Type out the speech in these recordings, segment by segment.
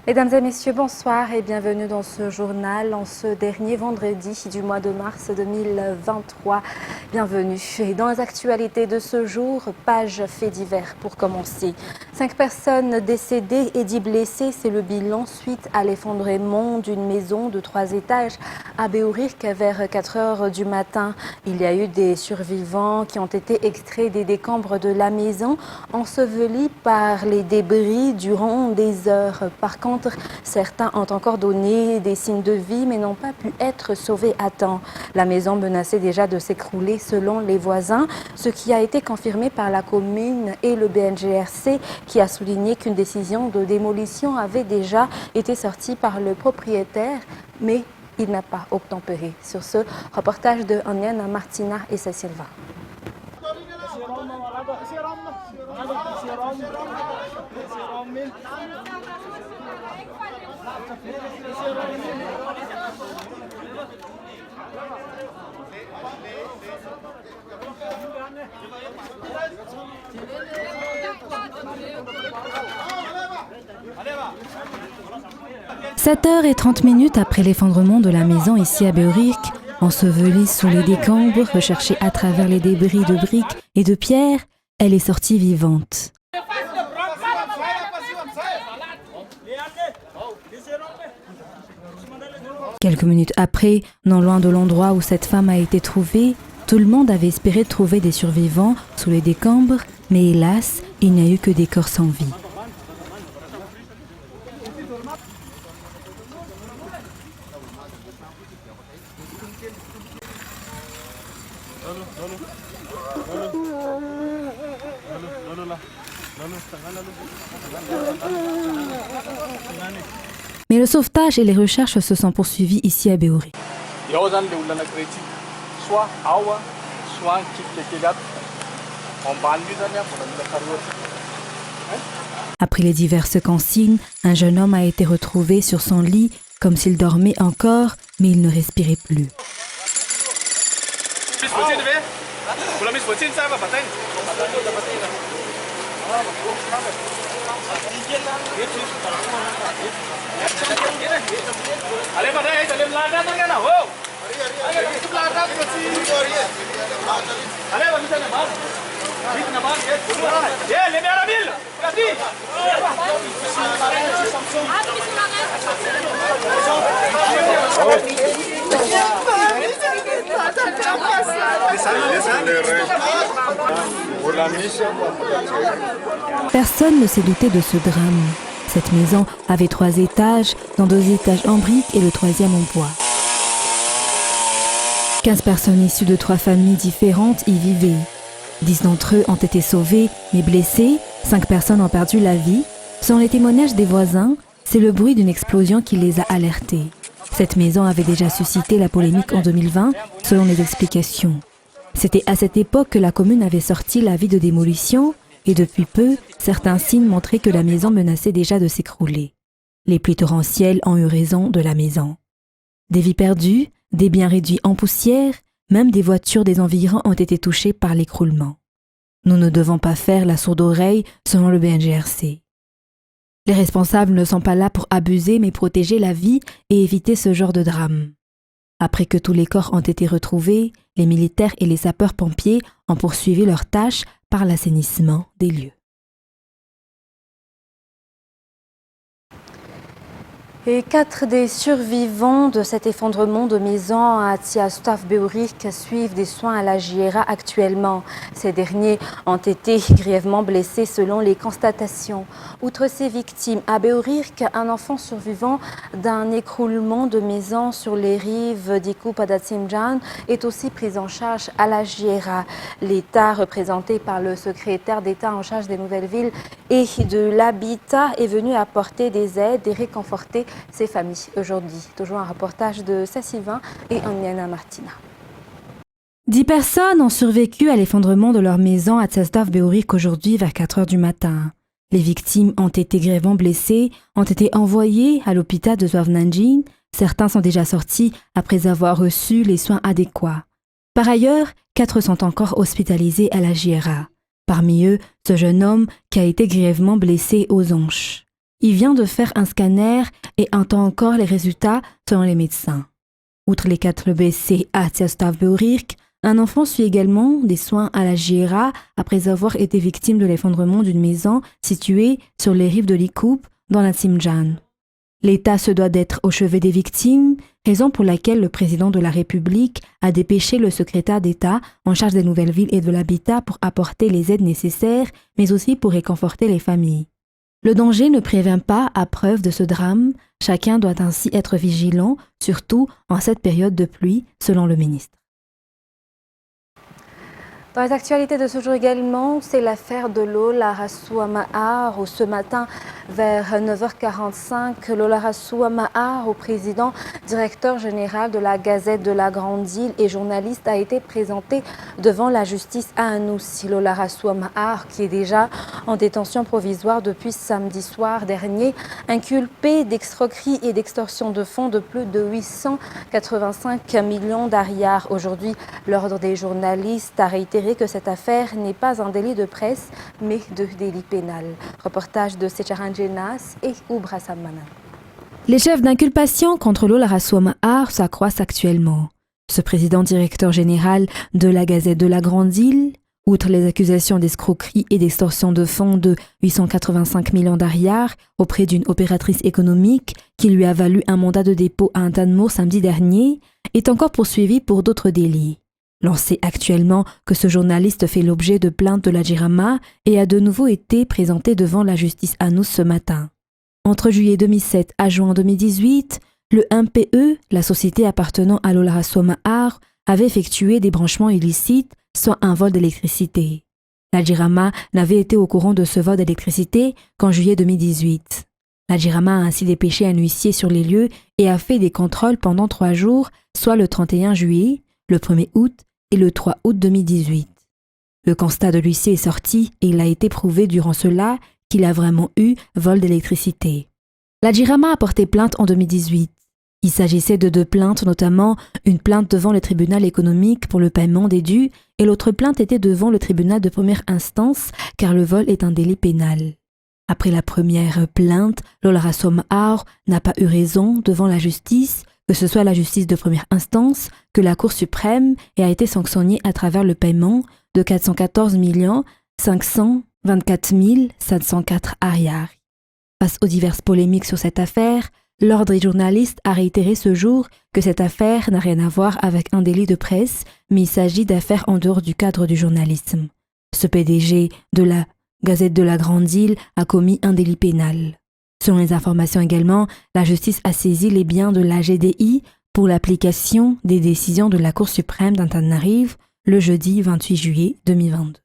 Mesdames et messieurs, bonsoir et bienvenue dans ce journal en ce dernier vendredi du mois de mars 2023. Bienvenue. Et dans les actualités de ce jour, page faits divers pour commencer. 5 personnes décédées et 10 blessés, c'est le bilan suite à l'effondrement d'une maison de 3 étages à Béourirk vers 4 heures du matin. Il y a eu des survivants qui ont été extraits des décombres de la maison, ensevelis par les débris durant des heures. Par contre, certains ont encore donné des signes de vie mais n'ont pas pu être sauvés à temps. La maison menaçait déjà de s'écrouler selon les voisins, ce qui a été confirmé par la commune et le BNGRC qui a souligné qu'une décision de démolition avait déjà été sortie par le propriétaire, mais il n'a pas obtempéré. Sur ce reportage de Oniana Martina et Cécile Va. « 7h30 après l'effondrement de la maison ici à Béourirk, ensevelie sous les décombres, recherchée à travers les débris de briques et de pierres, elle est sortie vivante. Quelques minutes après, non loin de l'endroit où cette femme a été trouvée, tout le monde avait espéré trouver des survivants sous les décombres, mais hélas, il n'y a eu que des corps sans vie. Mais le sauvetage et les recherches se sont poursuivis ici à Béourirk. Après les diverses consignes, un jeune homme a été retrouvé sur son lit comme s'il dormait encore, mais il ne respirait plus. Personne ne s'est douté de ce drame. Cette maison avait 3 étages, dont 2 étages en briques et le 3e en bois. 15 personnes issues de 3 familles différentes y vivaient. 10 d'entre eux ont été sauvés, mais blessés. 5 personnes ont perdu la vie. Selon les témoignages des voisins, c'est le bruit d'une explosion qui les a alertés. Cette maison avait déjà suscité la polémique en 2020, selon les explications. C'était à cette époque que la commune avait sorti l'avis de démolition et depuis peu, certains signes montraient que la maison menaçait déjà de s'écrouler. Les pluies torrentielles ont eu raison de la maison. Des vies perdues, des biens réduits en poussière, même des voitures des environs ont été touchées par l'écroulement. Nous ne devons pas faire la sourde oreille selon le BNGRC. Les responsables ne sont pas là pour abuser mais protéger la vie et éviter ce genre de drame. Après que tous les corps ont été retrouvés, les militaires et les sapeurs-pompiers ont poursuivi leurs tâches par l'assainissement des lieux. Et 4 des survivants de cet effondrement de maison à Tiastaf Béourirk suivent des soins à la JRA actuellement. Ces derniers ont été grièvement blessés selon les constatations. Outre ces victimes, à Béourirk, un enfant survivant d'un écroulement de maison sur les rives d'Ikoupadatsimjan est aussi pris en charge à la JRA. L'État, représenté par le secrétaire d'État en charge des nouvelles villes et de l'habitat, est venu apporter des aides et réconforter ces familles aujourd'hui. Toujours un reportage de Sassivan et Oniana Martina. 10 personnes ont survécu à l'effondrement de leur maison à Tsazdov Béourirk aujourd'hui vers 4 heures du matin. Les victimes ont été grièvement blessées, ont été envoyées à l'hôpital de Zouavnanjin. Certains sont déjà sortis après avoir reçu les soins adéquats. Par ailleurs, 4 sont encore hospitalisés à la JRA. Parmi eux, ce jeune homme qui a été grièvement blessé aux hanches. Il vient de faire un scanner et attend encore les résultats selon les médecins. Outre les 4 blessés à Tsiastav Beorirk, un enfant suit également des soins à la JRA après avoir été victime de l'effondrement d'une maison située sur les rives de l'Ikoup dans la Tsimjan. L'État se doit d'être au chevet des victimes, raison pour laquelle le président de la République a dépêché le secrétaire d'État en charge des nouvelles villes et de l'habitat pour apporter les aides nécessaires, mais aussi pour réconforter les familles. Le danger ne prévient pas à preuve de ce drame, chacun doit ainsi être vigilant, surtout en cette période de pluie, selon le ministre. Dans les actualités de ce jour également, c'est l'affaire de Lola Rassoua Mahar, où ce matin, vers 9h45, Lola Rassoua Mahar, au président, directeur général de la Gazette de la Grande Île et journaliste, a été présenté devant la justice à Anoussi. Lola Rassoua Mahar, qui est déjà en détention provisoire depuis samedi soir dernier, inculpé d'escroquerie et d'extorsion de fonds de plus de 885 millions d'ariars. Aujourd'hui, l'Ordre des journalistes a réitéré que cette affaire n'est pas un délit de presse, mais de délit pénal. Reportage de Secharan Jenas et Oubra Samana. Les chefs d'inculpation contre Lola Rassoua Mahar s'accroissent actuellement. Ce président directeur général de la Gazette de la Grande Île, outre les accusations d'escroquerie et d'extorsion de fonds de 885 millions d'ariars auprès d'une opératrice économique qui lui a valu un mandat de dépôt à Antanmour samedi dernier, est encore poursuivi pour d'autres délits. L'on sait actuellement que ce journaliste fait l'objet de plaintes de la Jirama et a de nouveau été présenté devant la justice à Nous ce matin. Entre juillet 2007 à juin 2018, le MPE, la société appartenant à Lola Rassoua Mahar, avait effectué des branchements illicites, soit un vol d'électricité. La Jirama n'avait été au courant de ce vol d'électricité qu'en juillet 2018. La Jirama a ainsi dépêché un huissier sur les lieux et a fait des contrôles pendant 3 jours, soit le 31 juillet, le 1er août et le 3 août 2018. Le constat de l'huissier est sorti et il a été prouvé durant cela qu'il a vraiment eu vol d'électricité. La Jirama a porté plainte en 2018. Il s'agissait de 2 plaintes, notamment une plainte devant le tribunal économique pour le paiement des dus et l'autre plainte était devant le tribunal de première instance car le vol est un délit pénal. Après la première plainte, Lola Rassoua Mahar n'a pas eu raison devant la justice, que ce soit la justice de première instance, que la Cour suprême et a été sanctionnée à travers le paiement de 414 524 704 ariars. Face aux diverses polémiques sur cette affaire, l'Ordre des journalistes a réitéré ce jour que cette affaire n'a rien à voir avec un délit de presse, mais il s'agit d'affaires en dehors du cadre du journalisme. Ce PDG de la Gazette de la Grande Île a commis un délit pénal. Selon les informations également, la justice a saisi les biens de la GDI pour l'application des décisions de la Cour suprême d'Antananarive le jeudi 28 juillet 2022.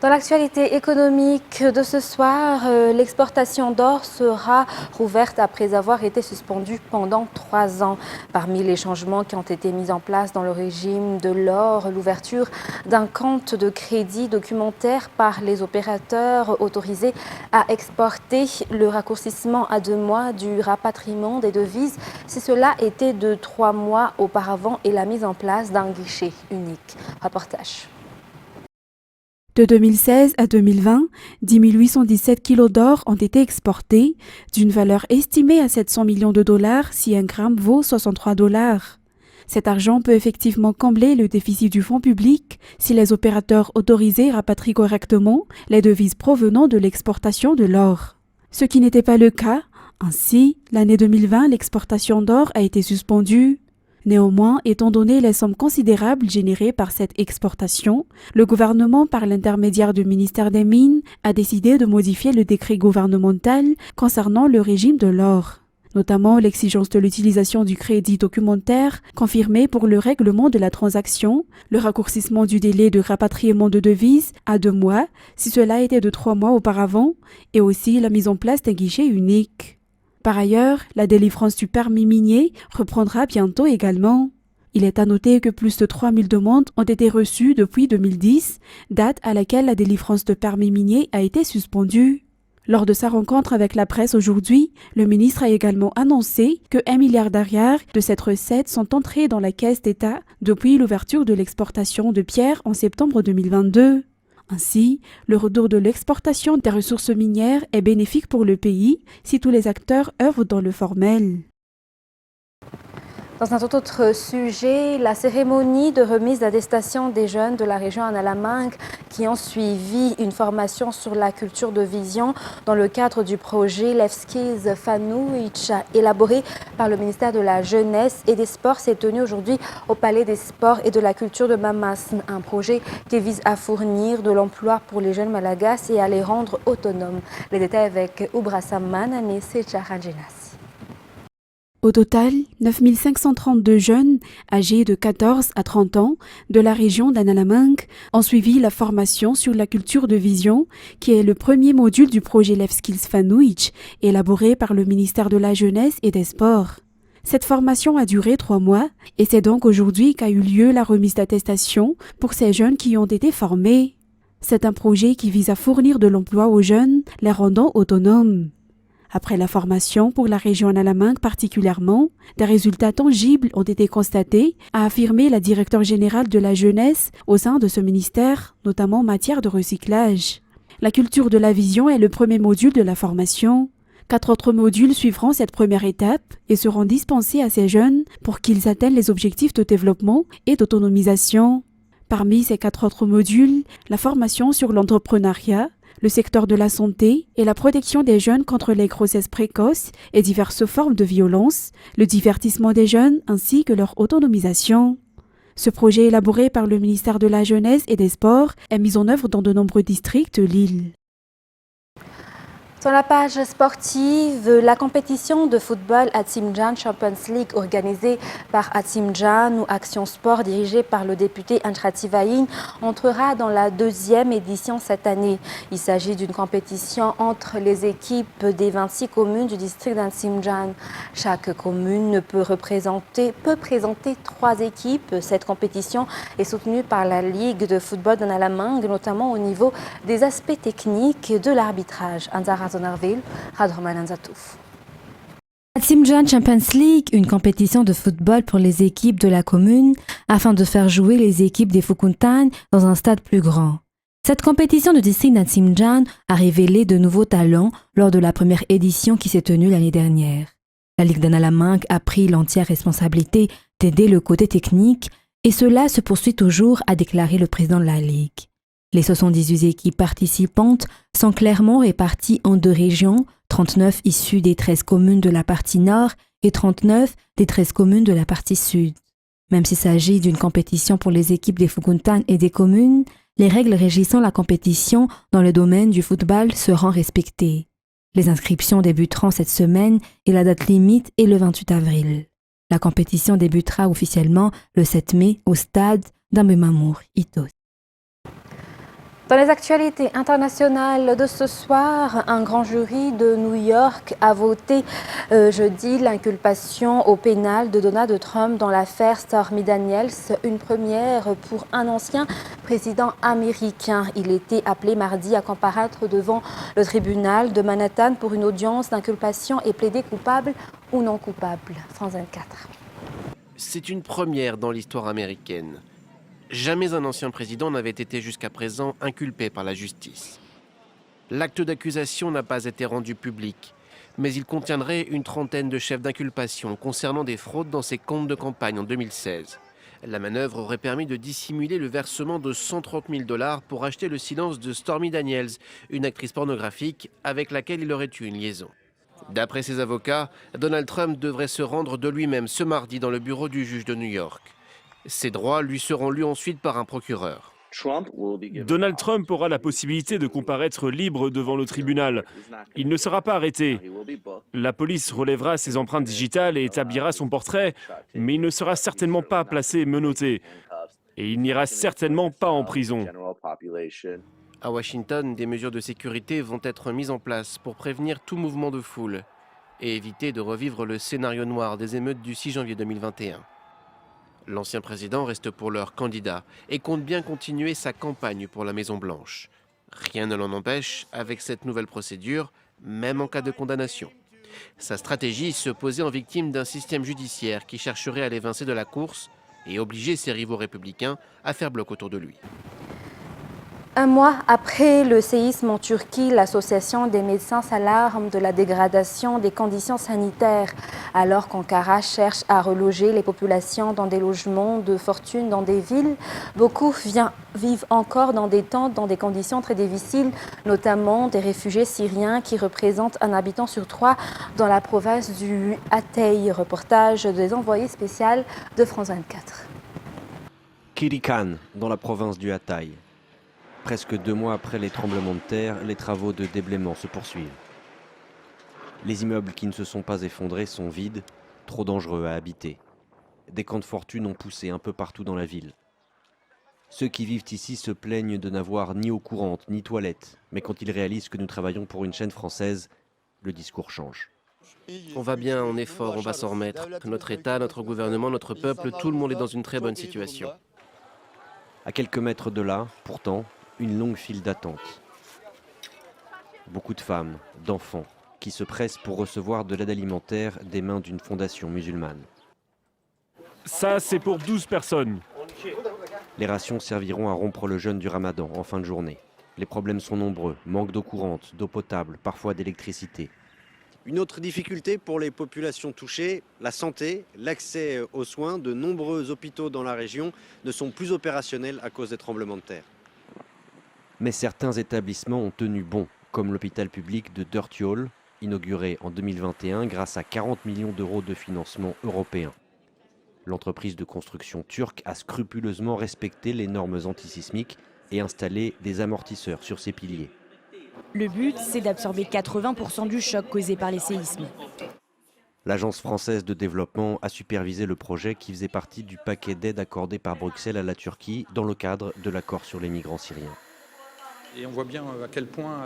Dans l'actualité économique de ce soir, l'exportation d'or sera rouverte après avoir été suspendue pendant 3 ans. Parmi les changements qui ont été mis en place dans le régime de l'or, l'ouverture d'un compte de crédit documentaire par les opérateurs autorisés à exporter, le raccourcissement à 2 mois du rapatriement des devises, si cela était de 3 mois auparavant, et la mise en place d'un guichet unique. Reportage. De 2016 à 2020, 10 817 kilos d'or ont été exportés, d'une valeur estimée à 700 millions de dollars si un gramme vaut 63 $. Cet argent peut effectivement combler le déficit du fonds public si les opérateurs autorisés rapatrient correctement les devises provenant de l'exportation de l'or. Ce qui n'était pas le cas. Ainsi, l'année 2020, l'exportation d'or a été suspendue. Néanmoins, étant donné les sommes considérables générées par cette exportation, le gouvernement, par l'intermédiaire du ministère des Mines, a décidé de modifier le décret gouvernemental concernant le régime de l'or, notamment l'exigence de l'utilisation du crédit documentaire confirmé pour le règlement de la transaction, le raccourcissement du délai de rapatriement de devises à 2 mois si cela était de 3 mois auparavant, et aussi la mise en place d'un guichet unique. Par ailleurs, la délivrance du permis minier reprendra bientôt également. Il est à noter que plus de 3000 demandes ont été reçues depuis 2010, date à laquelle la délivrance de permis minier a été suspendue. Lors de sa rencontre avec la presse aujourd'hui, le ministre a également annoncé que 1 milliard d'ariars de cette recette sont entrés dans la caisse d'État depuis l'ouverture de l'exportation de pierres en septembre 2022. Ainsi, le retour de l'exportation des ressources minières est bénéfique pour le pays si tous les acteurs œuvrent dans le formel. Dans un tout autre sujet, la cérémonie de remise d'attestation des jeunes de la région Analamang qui ont suivi une formation sur la culture de vision dans le cadre du projet Levskis Fanouich élaboré par le ministère de la Jeunesse et des Sports s'est tenue aujourd'hui au Palais des Sports et de la Culture de Mamasn, un projet qui vise à fournir de l'emploi pour les jeunes malagasy et à les rendre autonomes. Les détails avec Oubra Samman et Secha Rajenas. Au total, 9 532 jeunes âgés de 14 à 30 ans de la région d'Analamang ont suivi la formation sur la culture de vision, qui est le premier module du projet Levskis Fanouich, élaboré par le ministère de la Jeunesse et des Sports. Cette formation a duré 3 mois et c'est donc aujourd'hui qu'a eu lieu la remise d'attestation pour ces jeunes qui ont été formés. C'est un projet qui vise à fournir de l'emploi aux jeunes, les rendant autonomes. Après la formation pour la région Analamang particulièrement, des résultats tangibles ont été constatés, a affirmé la directeure générale de la jeunesse au sein de ce ministère, notamment en matière de recyclage. La culture de la vision est le premier module de la formation. 4 autres modules suivront cette première étape et seront dispensés à ces jeunes pour qu'ils atteignent les objectifs de développement et d'autonomisation. Parmi ces 4 autres modules, la formation sur l'entrepreneuriat, le secteur de la santé et la protection des jeunes contre les grossesses précoces et diverses formes de violence, le divertissement des jeunes ainsi que leur autonomisation. Ce projet élaboré par le ministère de la Jeunesse et des Sports est mis en œuvre dans de nombreux districts de l'île. Sur la page sportive, la compétition de football Atsimjan Champions League organisée par Atsimjan ou Action Sport dirigée par le député Antrativaïn entrera dans la 2e édition cette année. Il s'agit d'une compétition entre les équipes des 26 communes du district d'Atsimjan. Chaque commune peut présenter 3 équipes. Cette compétition est soutenue par la Ligue de football d'Analamang, notamment au niveau des aspects techniques de l'arbitrage. Atsimjan Champions League, une compétition de football pour les équipes de la commune afin de faire jouer les équipes des Fukuntan dans un stade plus grand. Cette compétition du district d'Atsimjan a révélé de nouveaux talents lors de la première édition qui s'est tenue l'année dernière. La Ligue d'Analamang a pris l'entière responsabilité d'aider le côté technique et cela se poursuit toujours, a déclaré le président de la Ligue. Les 78 équipes participantes sont clairement réparties en 2 régions, 39 issues des 13 communes de la partie nord et 39 des 13 communes de la partie sud. Même s'il s'agit d'une compétition pour les équipes des Fukuntan et des communes, les règles régissant la compétition dans le domaine du football seront respectées. Les inscriptions débuteront cette semaine et la date limite est le 28 avril. La compétition débutera officiellement le 7 mai au stade d'Ambemamour, Itos. Dans les actualités internationales de ce soir, un grand jury de New York a voté jeudi l'inculpation au pénal de Donald Trump dans l'affaire Stormy Daniels, une première pour un ancien président américain. Il était appelé mardi à comparaître devant le tribunal de Manhattan pour une audience d'inculpation et plaider coupable ou non coupable. France 24. C'est une première dans l'histoire américaine. Jamais un ancien président n'avait été jusqu'à présent inculpé par la justice. L'acte d'accusation n'a pas été rendu public, mais il contiendrait une trentaine de chefs d'inculpation concernant des fraudes dans ses comptes de campagne en 2016. La manœuvre aurait permis de dissimuler le versement de 130 000 $ pour acheter le silence de Stormy Daniels, une actrice pornographique avec laquelle il aurait eu une liaison. D'après ses avocats, Donald Trump devrait se rendre de lui-même ce mardi dans le bureau du juge de New York. Ses droits lui seront lus ensuite par un procureur. Donald Trump aura la possibilité de comparaître libre devant le tribunal. Il ne sera pas arrêté. La police relèvera ses empreintes digitales et établira son portrait, mais il ne sera certainement pas placé menotté. Et il n'ira certainement pas en prison. À Washington, des mesures de sécurité vont être mises en place pour prévenir tout mouvement de foule et éviter de revivre le scénario noir des émeutes du 6 janvier 2021. L'ancien président reste pour l'heure candidat et compte bien continuer sa campagne pour la Maison-Blanche. Rien ne l'en empêche avec cette nouvelle procédure, même en cas de condamnation. Sa stratégie se posait en victime d'un système judiciaire qui chercherait à l'évincer de la course et obliger ses rivaux républicains à faire bloc autour de lui. Un mois après le séisme en Turquie, l'Association des médecins s'alarme de la dégradation des conditions sanitaires. Alors qu'Ankara cherche à reloger les populations dans des logements de fortune dans des villes, beaucoup vivent encore dans des tentes dans des conditions très difficiles, notamment des réfugiés syriens qui représentent un habitant sur 3 dans la province du Hatay. Reportage des envoyés spéciaux de France 24. Kirikan, dans la province du Hatay. Presque 2 mois après les tremblements de terre, les travaux de déblaiement se poursuivent. Les immeubles qui ne se sont pas effondrés sont vides, trop dangereux à habiter. Des camps de fortune ont poussé un peu partout dans la ville. Ceux qui vivent ici se plaignent de n'avoir ni eau courante ni toilettes, mais quand ils réalisent que nous travaillons pour une chaîne française, le discours change. On va bien, on est fort, on va s'en remettre. Notre État, notre gouvernement, notre peuple, tout le monde est dans une très bonne situation. À quelques mètres de là, pourtant, une longue file d'attente. Beaucoup de femmes, d'enfants, qui se pressent pour recevoir de l'aide alimentaire des mains d'une fondation musulmane. Ça, c'est pour 12 personnes. Les rations serviront à rompre le jeûne du Ramadan en fin de journée. Les problèmes sont nombreux, manque d'eau courante, d'eau potable, parfois d'électricité. Une autre difficulté pour les populations touchées, la santé, l'accès aux soins. De nombreux hôpitaux dans la région ne sont plus opérationnels à cause des tremblements de terre. Mais certains établissements ont tenu bon, comme l'hôpital public de Dörtyol, inauguré en 2021 grâce à 40 millions d'euros de financement européen. L'entreprise de construction turque a scrupuleusement respecté les normes antisismiques et installé des amortisseurs sur ses piliers. Le but, c'est d'absorber 80% du choc causé par les séismes. L'Agence française de développement a supervisé le projet qui faisait partie du paquet d'aide accordé par Bruxelles à la Turquie dans le cadre de l'accord sur les migrants syriens. Et on voit bien à quel point,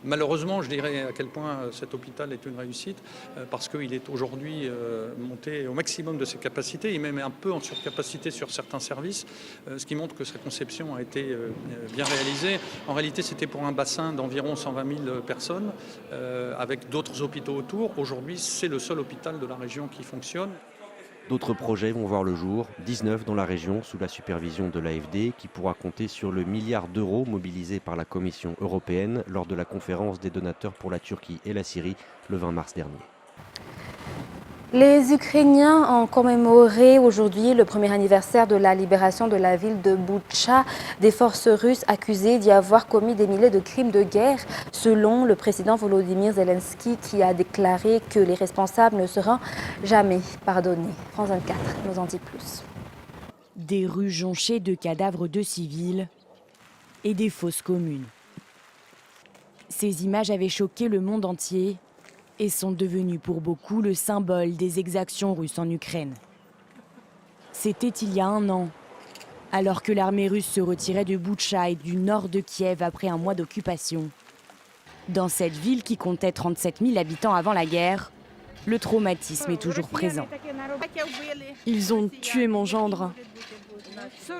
malheureusement, je dirais à quel point cet hôpital est une réussite, parce qu'il est aujourd'hui monté au maximum de ses capacités, et même un peu en surcapacité sur certains services, ce qui montre que sa conception a été bien réalisée. En réalité, c'était pour un bassin d'environ 120 000 personnes, avec d'autres hôpitaux autour. Aujourd'hui, c'est le seul hôpital de la région qui fonctionne. D'autres projets vont voir le jour, 19 dans la région sous la supervision de l'AFD qui pourra compter sur le milliard d'euros mobilisé par la Commission européenne lors de la conférence des donateurs pour la Turquie et la Syrie le 20 mars dernier. Les Ukrainiens ont commémoré aujourd'hui le premier anniversaire de la libération de la ville de Boutcha des forces russes accusées d'y avoir commis des milliers de crimes de guerre, selon le président Volodymyr Zelensky qui a déclaré que les responsables ne seront jamais pardonnés. France 24 nous en dit plus. Des rues jonchées de cadavres de civils et des fosses communes. Ces images avaient choqué le monde entier et sont devenues pour beaucoup le symbole des exactions russes en Ukraine. C'était il y a 1 an, alors que l'armée russe se retirait de Boutcha et du nord de Kiev après un mois d'occupation. Dans cette ville qui comptait 37 000 habitants avant la guerre, le traumatisme est toujours présent. Ils ont tué mon gendre.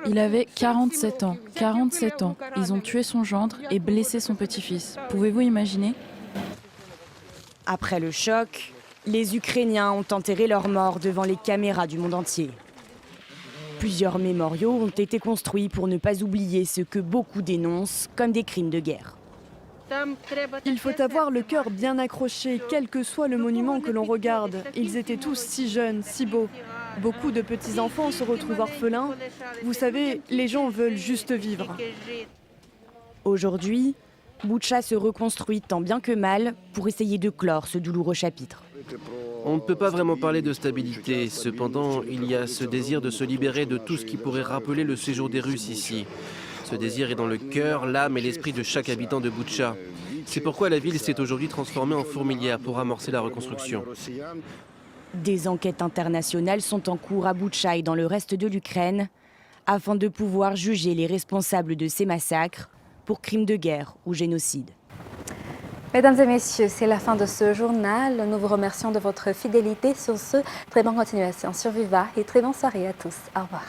Il avait 47 ans. 47 ans. Ils ont tué son gendre et blessé son petit-fils. Pouvez-vous imaginer ? Après le choc, les Ukrainiens ont enterré leurs morts devant les caméras du monde entier. Plusieurs mémoriaux ont été construits pour ne pas oublier ce que beaucoup dénoncent comme des crimes de guerre. Il faut avoir le cœur bien accroché, quel que soit le monument que l'on regarde. Ils étaient tous si jeunes, si beaux. Beaucoup de petits-enfants se retrouvent orphelins. Vous savez, les gens veulent juste vivre. Aujourd'hui, Boutcha se reconstruit tant bien que mal pour essayer de clore ce douloureux chapitre. On ne peut pas vraiment parler de stabilité. Cependant, il y a ce désir de se libérer de tout ce qui pourrait rappeler le séjour des Russes ici. Ce désir est dans le cœur, l'âme et l'esprit de chaque habitant de Boutcha. C'est pourquoi la ville s'est aujourd'hui transformée en fourmilière pour amorcer la reconstruction. Des enquêtes internationales sont en cours à Boutcha et dans le reste de l'Ukraine afin de pouvoir juger les responsables de ces massacres pour crimes de guerre ou génocide. Mesdames et messieurs, c'est la fin de ce journal. Nous vous remercions de votre fidélité. Sur ce, très bonne continuation sur Viva et très bonne soirée à tous. Au revoir.